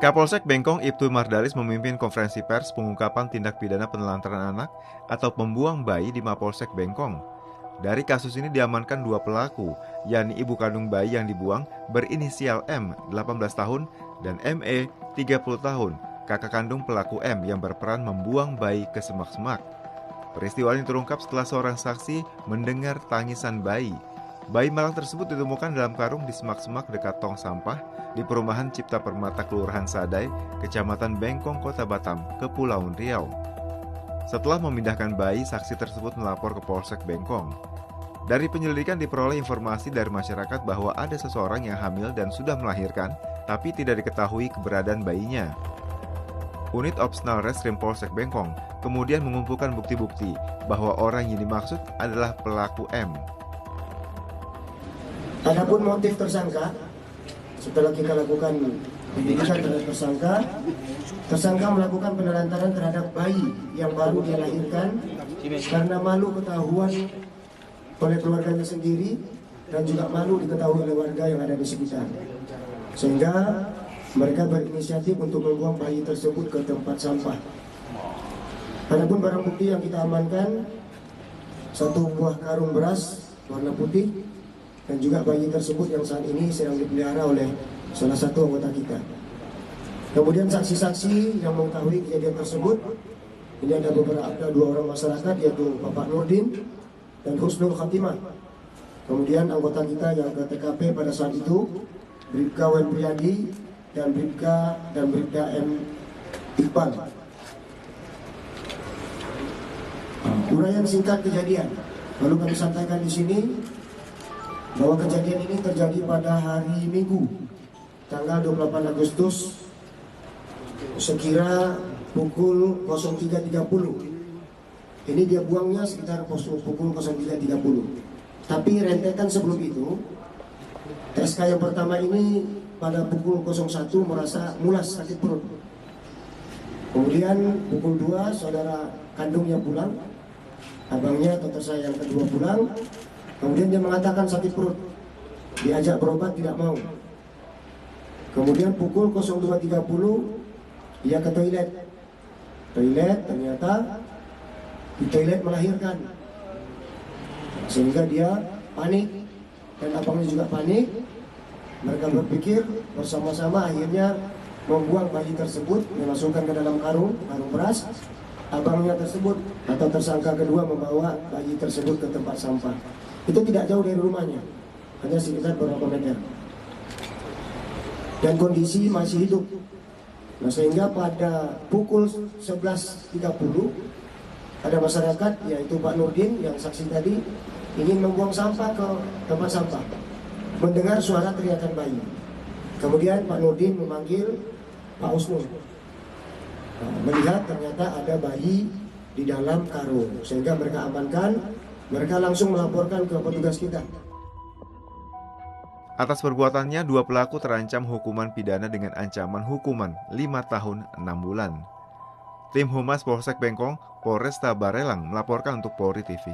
Kapolsek Bengkong Ibtu Mardalis memimpin konferensi pers pengungkapan tindak pidana penelantaran anak atau pembuang bayi di Mapolsek Bengkong. Dari kasus ini diamankan 2 pelaku, yakni ibu kandung bayi yang dibuang berinisial M, 18 tahun, dan ME, 30 tahun, kakak kandung pelaku M yang berperan membuang bayi ke semak-semak. Peristiwa ini terungkap setelah seorang saksi mendengar tangisan bayi. Bayi malang tersebut ditemukan dalam karung di semak-semak dekat tong sampah di perumahan Cipta Permata Kelurahan Sadai, Kecamatan Bengkong, Kota Batam, Kepulauan Riau. Setelah memindahkan bayi, saksi tersebut melapor ke Polsek Bengkong. Dari penyelidikan diperoleh informasi dari masyarakat bahwa ada seseorang yang hamil dan sudah melahirkan, tapi tidak diketahui keberadaan bayinya. Unit Opsnal Reskrim Polsek Bengkong kemudian mengumpulkan bukti-bukti bahwa orang yang dimaksud adalah pelaku M. Adapun motif tersangka, setelah kita lakukan penyidikan terhadap tersangka melakukan penelantaran terhadap bayi yang baru dia lahirkan karena malu ketahuan oleh keluarganya sendiri dan juga malu diketahui oleh warga yang ada di sekitar. Sehingga mereka berinisiatif untuk membuang bayi tersebut ke tempat sampah. Adapun barang bukti yang kita amankan, 1 buah karung beras warna putih, dan juga bayi tersebut yang saat ini sedang dipelihara oleh salah satu anggota kita. Kemudian saksi-saksi yang mengetahui kejadian tersebut, ini ada 2 orang masyarakat, yaitu Bapak Nurdin dan Husnul Khatimah. Kemudian anggota kita yang ke TKP pada saat itu, Bribka Wen Priyadi dan Bribka M Iqbal. Uraian singkat kejadian, lalu kami sampaikan di sini bahwa kejadian ini terjadi pada hari Minggu, tanggal 28 Agustus, sekira pukul 03.30. Ini dia buangnya sekitar pukul 03.30. Tapi rentetan sebelum itu, TSK yang pertama ini pada pukul 01 merasa mulas sakit perut. Kemudian pukul 2 saudara kandungnya pulang, abangnya atau tersayang kedua pulang. Kemudian dia mengatakan sakit perut, diajak berobat tidak mau. Kemudian pukul 02.30 dia ke toilet. Ternyata di toilet melahirkan. Sehingga dia panik dan abangnya juga panik. Mereka berpikir bersama-sama akhirnya membuang bayi tersebut, dimasukkan ke dalam karung beras. Abangnya tersebut atau tersangka kedua membawa bayi tersebut ke tempat sampah. Itu tidak jauh dari rumahnya, hanya sekitar beberapa meter. Dan kondisi masih hidup. Nah, sehingga pada pukul 11.30 ada masyarakat, yaitu Pak Nurdin yang saksi tadi, ingin membuang sampah ke tempat sampah, mendengar suara teriakan bayi. Kemudian Pak Nurdin memanggil Pak Usnul. Nah, melihat ternyata ada bayi di dalam karung, sehingga mereka amankan. Mereka langsung melaporkan ke petugas kita. Atas perbuatannya, 2 pelaku terancam hukuman pidana dengan ancaman hukuman 5 tahun 6 bulan. Tim Humas Polsek Bengkong, Polresta Barelang melaporkan untuk Polri TV.